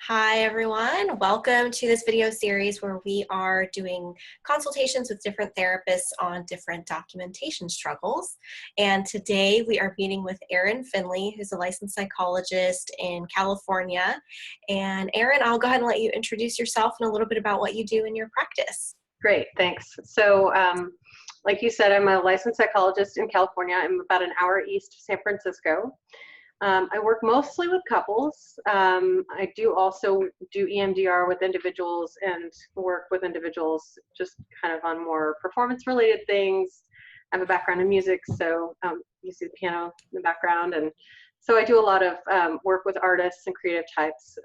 Hi everyone, welcome to this video series where we are doing consultations with different therapists on different documentation struggles. And today we are meeting with Erin Finley, who's a licensed psychologist in California. And Erin, I'll go ahead and let you introduce yourself and a little bit about what you do in your practice. Great, thanks. So like you said, I'm a licensed psychologist in California. I'm about an hour east of San Francisco. I work mostly with couples. I do also do EMDR with individuals and work with individuals just kind of on more performance-related things. I have a background in music, so you see the piano in the background. And so I do a lot of work with artists and creative types,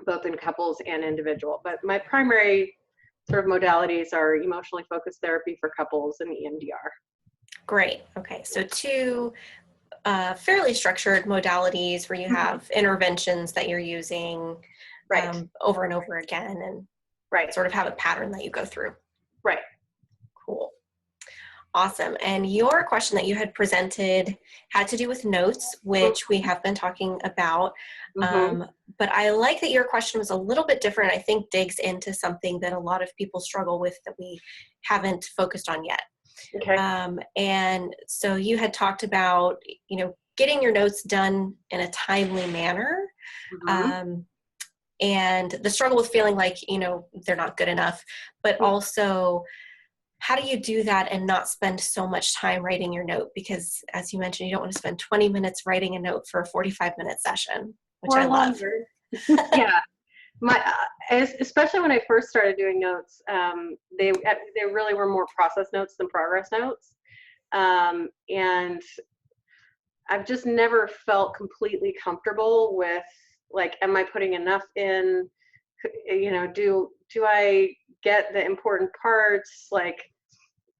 both in couples and individual. But my primary sort of modalities are emotionally focused therapy for couples and EMDR. Great. Okay, so two fairly structured modalities where you have interventions that you're using over and over again and sort of have a pattern that you go through. Right. Cool. Awesome. And your question that you had presented had to do with notes, which we have been talking about. But I like that your question was a little bit different. I think digs into something that a lot of people struggle with that we haven't focused on yet. Okay. And so you had talked about, getting your notes done in a timely manner. And the struggle with feeling like, they're not good enough, but also how do you do that and not spend so much time writing your note? Because as you mentioned, you don't want to spend 20 minutes writing a note for a 45-minute session, which I love. Yeah. Especially when I first started doing notes, they really were more process notes than progress notes. And I've just never felt completely comfortable with, like, am I putting enough in? Do I get the important parts? Like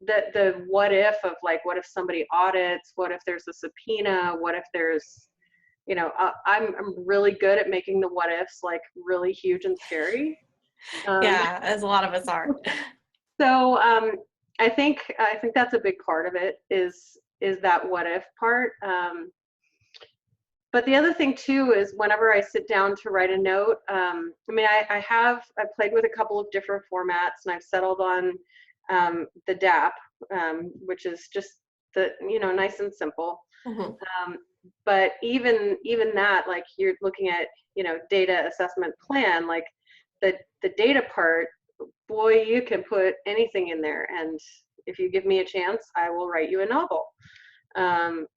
the what if of, like, what if somebody audits? What if there's a subpoena? What if there's, I'm really good at making the what ifs like really huge and scary. Yeah, as a lot of us are. So I think that's a big part of it is that what if part. But the other thing too is whenever I sit down to write a note, I played with a couple of different formats, and I've settled on the DAP, which is just the nice and simple. But even that, like, you're looking at, data assessment plan, like the data part, boy, you can put anything in there. And if you give me a chance, I will write you a novel. And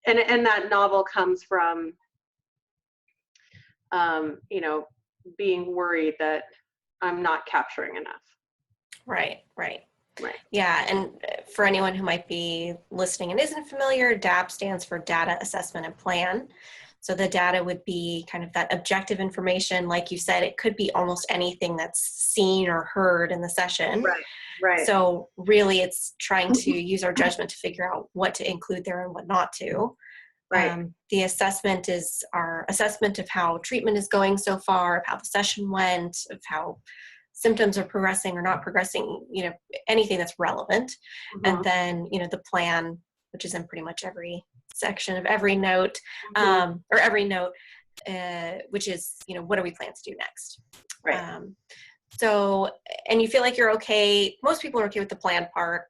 that novel comes from, being worried that I'm not capturing enough. Right. Yeah, and for anyone who might be listening and isn't familiar, DAP stands for Data Assessment and Plan. So the data would be kind of that objective information. Like you said, it could be almost anything that's seen or heard in the session. Right. So really it's trying to use our judgment to figure out what to include there and what not to. Right. The assessment is our assessment of how treatment is going so far, of how the session went, of how symptoms are progressing or not progressing, anything that's relevant. And then, the plan, which is in pretty much every section of every note, or every note, which is, what do we plan to do next? Right. So, and you feel like you're okay, most people are okay with the plan part.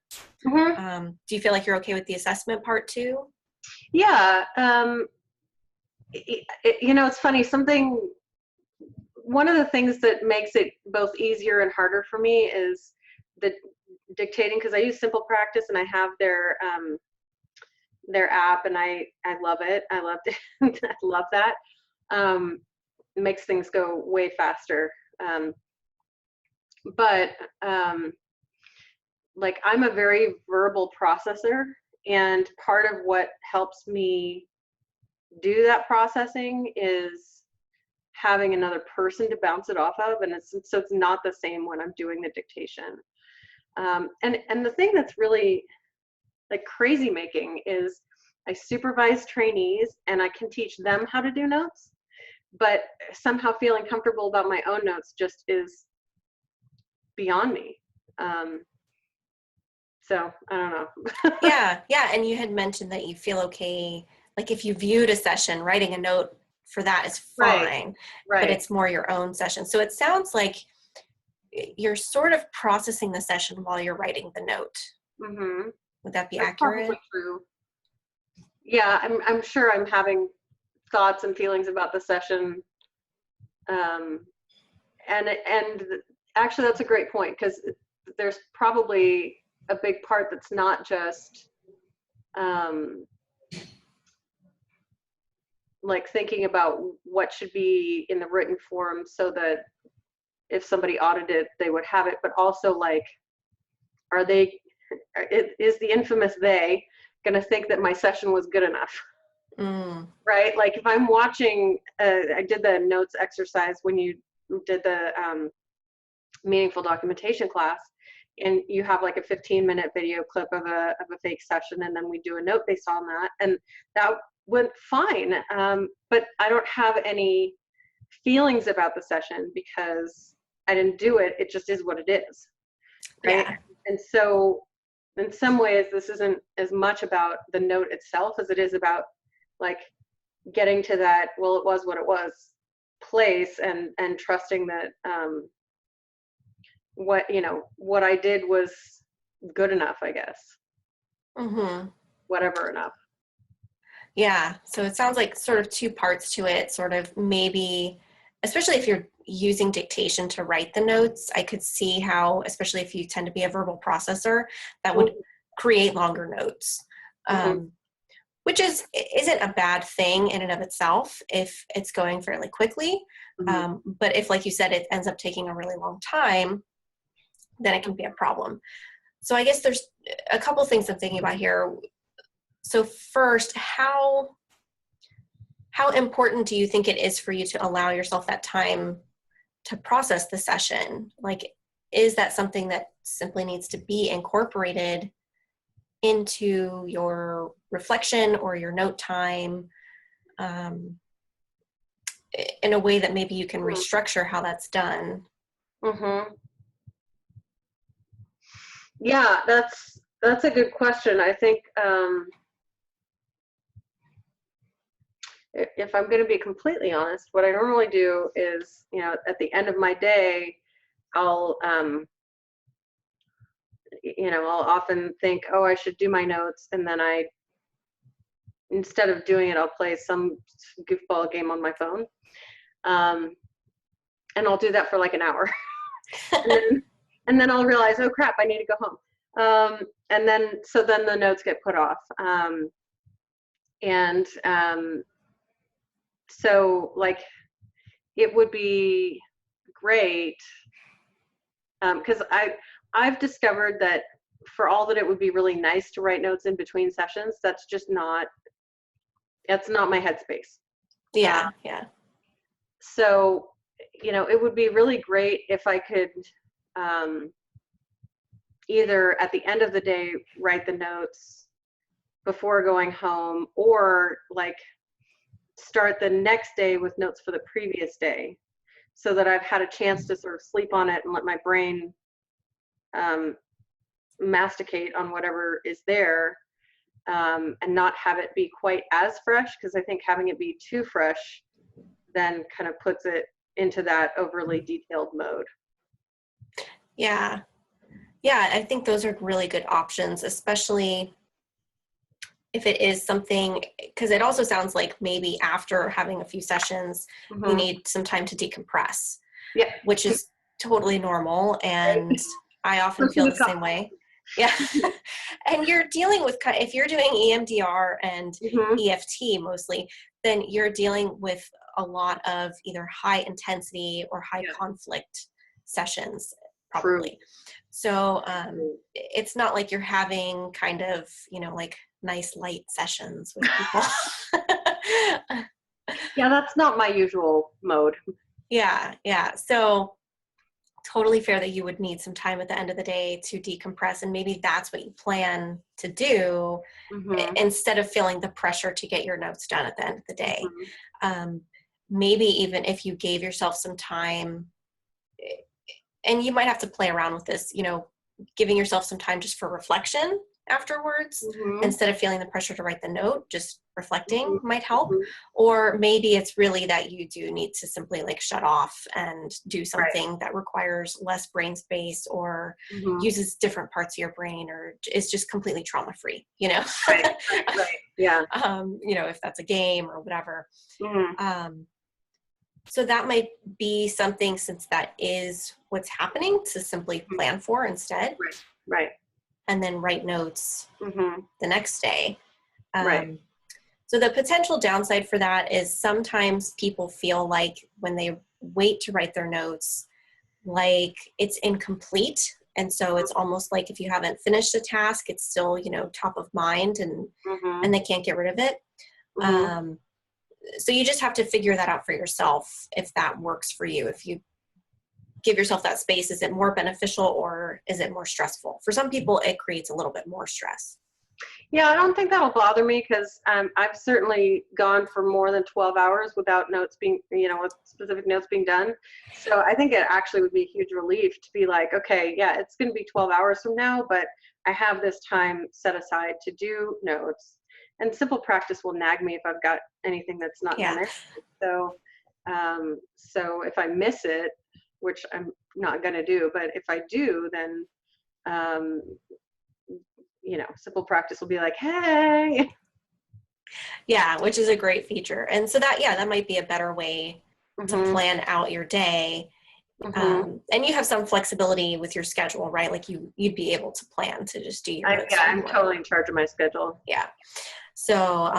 Do you feel like you're okay with the assessment part too? Yeah. It's funny, one of the things that makes it both easier and harder for me is the dictating, because I use Simple Practice and I have their app, and I love it. I love that. It makes things go way faster. But like, I'm a very verbal processor, and part of what helps me do that processing is having another person to bounce it off of, and so it's not the same when I'm doing the dictation. And the thing that's really, like, crazy making is I supervise trainees and I can teach them how to do notes, but somehow feeling comfortable about my own notes just is beyond me. So I don't know. Yeah. And you had mentioned that you feel okay, like if you viewed a session, writing a note for that is Right. fine, Right. but it's more your own session. So it sounds like you're sort of processing the session while you're writing the note. Mm-hmm. Would that be That's accurate? probably true. Yeah, I'm sure I'm having thoughts and feelings about the session. Um, and actually, that's a great point, because there's probably a big part that's not just like thinking about what should be in the written form so that if somebody audited, they would have it, but also like, are they, is the infamous they going to think that my session was good enough? Right? Like if I'm watching, I did the notes exercise when you did the meaningful documentation class, and you have like a 15-minute video clip of a fake session, and then we do a note based on that, and that went fine. But I don't have any feelings about the session because I didn't do it. It just is what it is. Right. Yeah. And so in some ways, this isn't as much about the note itself as it is about like getting to that, well, it was what it was place, and trusting that what I did was good enough, I guess. Mm-hmm. Whatever enough. Yeah. So it sounds like sort of two parts to it, sort of maybe, especially if you're using dictation to write the notes, I could see how, especially if you tend to be a verbal processor, that would create longer notes, which isn't a bad thing in and of itself if it's going fairly quickly. But if, like you said, it ends up taking a really long time, then it can be a problem. So I guess there's a couple things I'm thinking about here. So first, how important do you think it is for you to allow yourself that time to process the session? Like, is that something that simply needs to be incorporated into your reflection or your note time in a way that maybe you can restructure how that's done? Yeah, that's a good question. I think if I'm going to be completely honest, what I normally do is, at the end of my day, I'll I'll often think, oh, I should do my notes, and then instead of doing it, I'll play some goofball game on my phone, and I'll do that for like an hour, and then I'll realize, oh crap, I need to go home, and then the notes get put off, and so like it would be great, because I've discovered that for all that it would be really nice to write notes in between sessions, that's not my headspace. Yeah. So, it would be really great if I could either at the end of the day write the notes before going home, or like start the next day with notes for the previous day, so that I've had a chance to sort of sleep on it and let my brain masticate on whatever is there, and not have it be quite as fresh, because I think having it be too fresh then kind of puts it into that overly detailed mode. Yeah, I think those are really good options, especially if it is something, because it also sounds like maybe after having a few sessions, you need some time to decompress, which is totally normal. And I often feel the same way. Yeah. And you're dealing with, if you're doing EMDR and EFT mostly, then you're dealing with a lot of either high intensity or high conflict sessions, probably. So it's not like you're having kind of, like nice light sessions with people. Yeah, that's not my usual mode. Yeah. So totally fair that you would need some time at the end of the day to decompress, and maybe that's what you plan to do instead of feeling the pressure to get your notes done at the end of the day. Maybe even if you gave yourself some time, and you might have to play around with this, giving yourself some time just for reflection afterwards. Mm-hmm. Instead of feeling the pressure to write the note, just reflecting Mm-hmm. might help. Mm-hmm. Or maybe it's really that you do need to simply like shut off and do Right. something that requires less brain space or Mm-hmm. uses different parts of your brain or is just completely trauma free, you know? Right. Right. Yeah. You know, if that's a game or whatever. Mm-hmm. So that might be something, since that is what's happening, to simply plan for instead, Right. Right. and then write notes Mm-hmm. the next day. Right. So the potential downside for that is sometimes people feel like when they wait to write their notes, like it's incomplete. And so it's almost like if you haven't finished a task, it's still, you know, top of mind Mm-hmm. and they can't get rid of it. Mm-hmm. So you just have to figure that out for yourself, if that works for you. If you give yourself that space, is it more beneficial or is it more stressful? For some people, it creates a little bit more stress. Yeah, I don't think that'll bother me because I've certainly gone for more than 12 hours without notes being, you know, with specific notes being done. So I think it actually would be a huge relief to be like, okay, yeah, it's going to be 12 hours from now, but I have this time set aside to do notes. And simple practice will nag me if I've got anything that's not done Yeah. it. So if I miss it, which I'm not going to do, but if I do, then um, you know, simple practice will be like, hey. Yeah, which is a great feature. And so that might be a better way to Mm-hmm. plan out your day. Mm-hmm. And you have some flexibility with your schedule, right? Like you'd be able to plan to just do your notes. I'm totally in charge of my schedule. Yeah. So,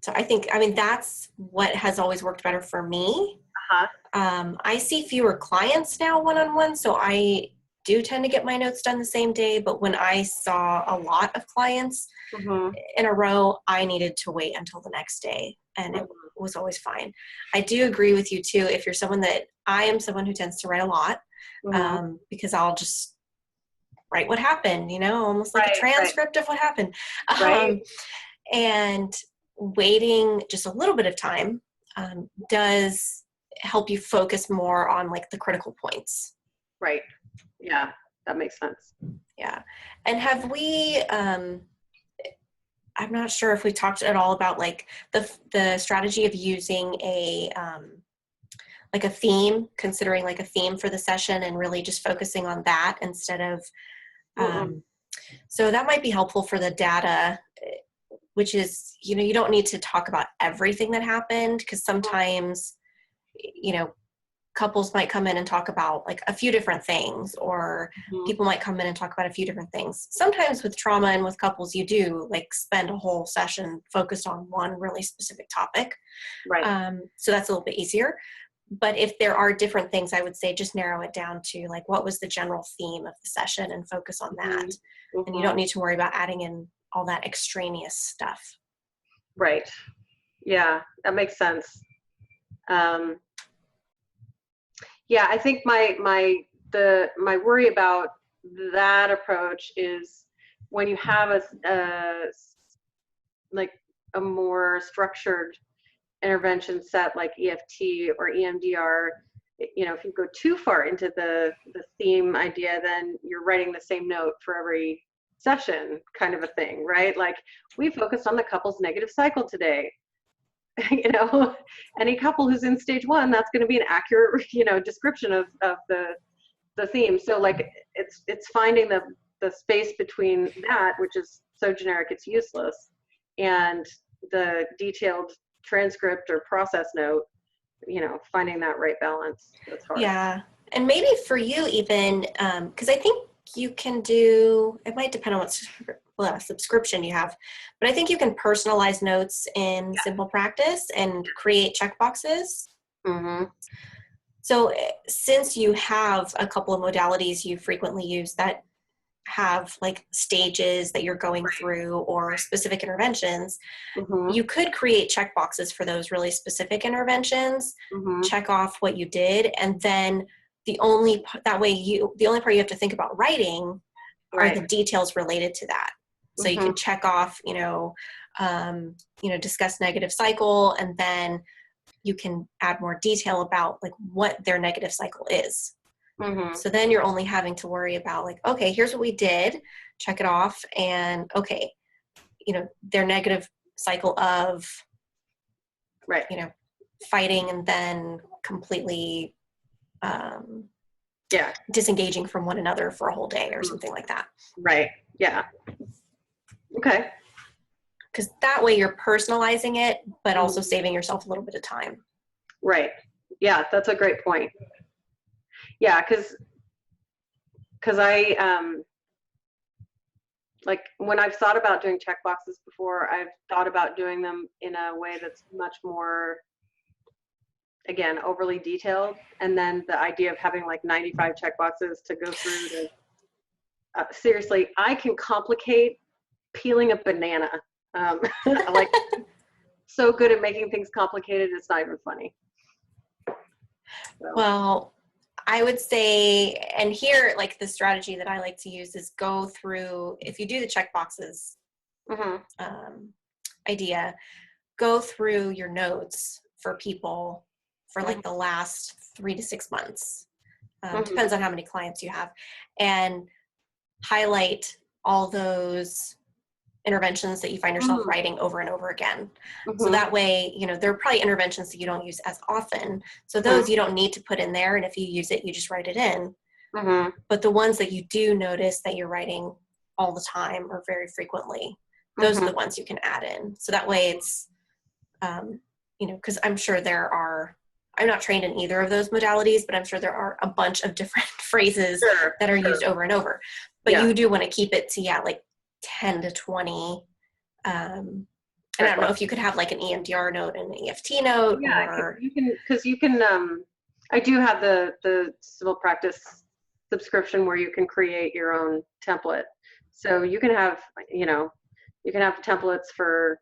so I think, I mean, that's what has always worked better for me. Uh-huh. I see fewer clients now one-on-one, so I do tend to get my notes done the same day. But when I saw a lot of clients Mm-hmm. in a row, I needed to wait until the next day, and it was always fine. I do agree with you too. If you're someone that, I am someone who tends to write a lot, Mm-hmm. because I'll just write what happened, you know, almost like a Right, transcript of what happened. right. And waiting just a little bit of time does help you focus more on like the critical points. Right. Yeah, that makes sense. Yeah. And have we, I'm not sure if we talked at all about like the strategy of using like a theme, considering like a theme for the session and really just focusing on that instead of, so that might be helpful for the data, which is, you know, you don't need to talk about everything that happened, because sometimes, you know, couples might come in and talk about like a few different things, or people might come in and talk about a few different things. Sometimes with trauma and with couples, you do like spend a whole session focused on one really specific topic. Right. So that's a little bit easier. But if there are different things, I would say just narrow it down to like, what was the general theme of the session and focus on that. And you don't need to worry about adding in all that extraneous stuff. Right. Yeah, that makes sense. Yeah, I think my worry about that approach is when you have a more structured intervention set like EFT or EMDR. You know, if you go too far into the theme idea, then you're writing the same note for every session, kind of a thing, right? Like, we focused on the couple's negative cycle today. You know, any couple who's in stage 1, that's going to be an accurate, you know, description of the theme. So like, it's finding the space between that, which is so generic it's useless, and the detailed transcript or process note, you know, finding that right balance. That's hard. Yeah. And maybe for you even, because I think you can do, it might depend on what subscription you have, but I think you can personalize notes in Simple Practice and create checkboxes. Mm-hmm. So since you have a couple of modalities you frequently use that have like stages that you're going through or specific interventions, you could create checkboxes for those really specific interventions, check off what you did, and then the only part you have to think about writing are the details related to that. So you can check off, discuss negative cycle, and then you can add more detail about like what their negative cycle is. Mm-hmm. So then you're only having to worry about like, okay, here's what we did, check it off. And okay, their negative cycle of, Right. fighting and then completely Yeah. disengaging from one another for a whole day or something like that. Right. Yeah. Okay. Because that way you're personalizing it, but also saving yourself a little bit of time. Right. Yeah, that's a great point. Yeah, because I like when I've thought about doing checkboxes before, I've thought about doing them in a way that's much more, again, overly detailed. And then the idea of having like 95 checkboxes to go through to, seriously, I can complicate peeling a banana. I like so good at making things complicated, it's not even funny. So. Well, I would say, and here, like the strategy that I like to use is go through, if you do the checkboxes idea, go through your notes for people for like the last 3 to 6 months. Depends on how many clients you have, and highlight all those interventions that you find yourself writing over and over again. So that way, there are probably interventions that you don't use as often. So those you don't need to put in there. And if you use it, you just write it in. But the ones that you do notice that you're writing all the time or very frequently, those are the ones you can add in. So that way it's, because I'm sure I'm not trained in either of those modalities, but I'm sure there are a bunch of different phrases that are used over and over. But you do want to keep it to, like 10 to 20. And I don't know if you could have like an EMDR note and an EFT note. Yeah, or you can, I do have the civil practice subscription where you can create your own template. So you can have, you can have templates for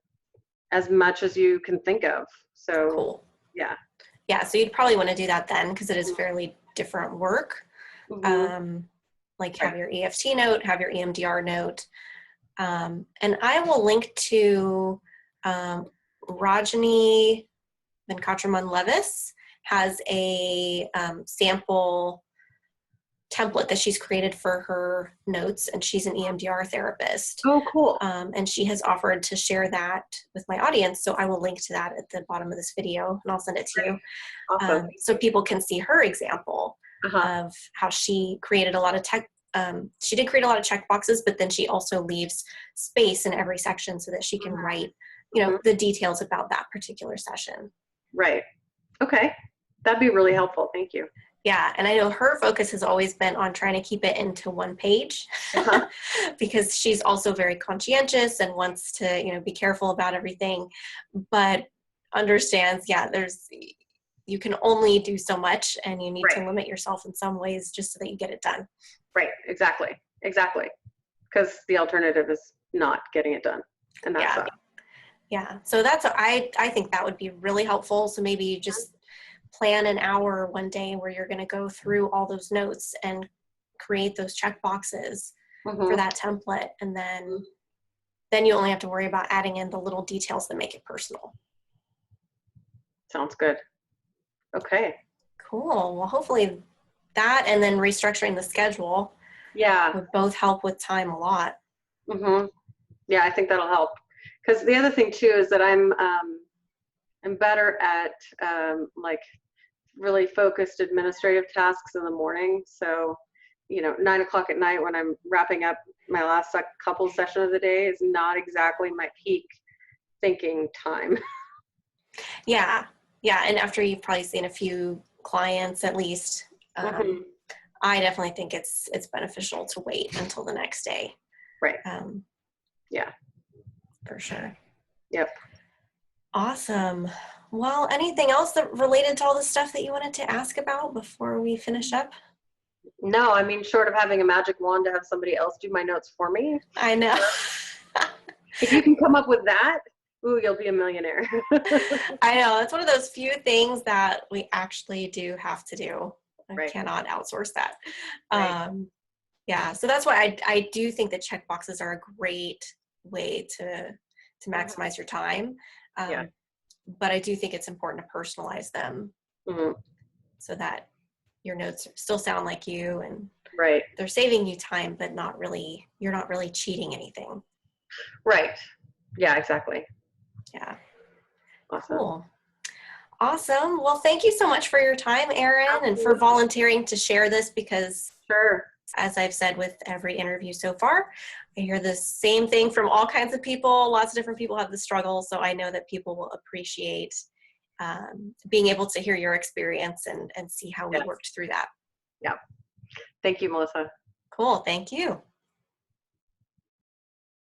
as much as you can think of. So cool. Yeah. Yeah, so you'd probably want to do that then because it is fairly different work. Like have your EFT note, have your EMDR note. And I will link to Rajani Venkataraman-Levis has a sample template that she's created for her notes, and she's an EMDR therapist. Oh, cool. And she has offered to share that with my audience, so I will link to that at the bottom of this video, and I'll send it to you. Awesome. So people can see her example of how she created a lot of she did create a lot of check boxes, but then she also leaves space in every section so that she can write, the details about that particular session. Right. Okay. That'd be really helpful. Thank you. Yeah. And I know her focus has always been on trying to keep it into one page because she's also very conscientious and wants to, be careful about everything, but understands, you can only do so much and you need to limit yourself in some ways just so that you get it done. Right. Exactly. Because the alternative is not getting it done. And that's Yeah. So I think that would be really helpful. So maybe you just plan an hour one day where you're going to go through all those notes and create those check boxes for that template. And then you only have to worry about adding in the little details that make it personal. Sounds good. Okay. Cool. Well, hopefully that and then restructuring the schedule would both help with time a lot. Yeah, I think that'll help. Because the other thing too is that I'm better at like really focused administrative tasks in the morning. So, 9 o'clock at night when I'm wrapping up my last couple session of the day is not exactly my peak thinking time. Yeah. And after you've probably seen a few clients at least, I definitely think it's beneficial to wait until the next day. Right. Yeah. For sure. Yep. Awesome. Well, anything else that related to all the stuff that you wanted to ask about before we finish up? No, I mean, short of having a magic wand to have somebody else do my notes for me. I know. If you can come up with that, ooh, you'll be a millionaire. I know. It's one of those few things that we actually do have to do. I cannot outsource that. Yeah. So that's why I do think that check boxes are a great way to maximize your time. But I do think it's important to personalize them so that your notes still sound like you, and Right. they're saving you time, but you're not really cheating anything. Right. Yeah, exactly. Yeah. Awesome. Cool. Awesome. Well, thank you so much for your time, Erin, and for Absolutely. volunteering to share this, because Sure. as I've said with every interview so far, I hear the same thing from all kinds of people. Lots of different people have the struggle, so I know that people will appreciate being able to hear your experience and see how we Yes. worked through that. Yeah. Thank you, Melissa. Cool. Thank you.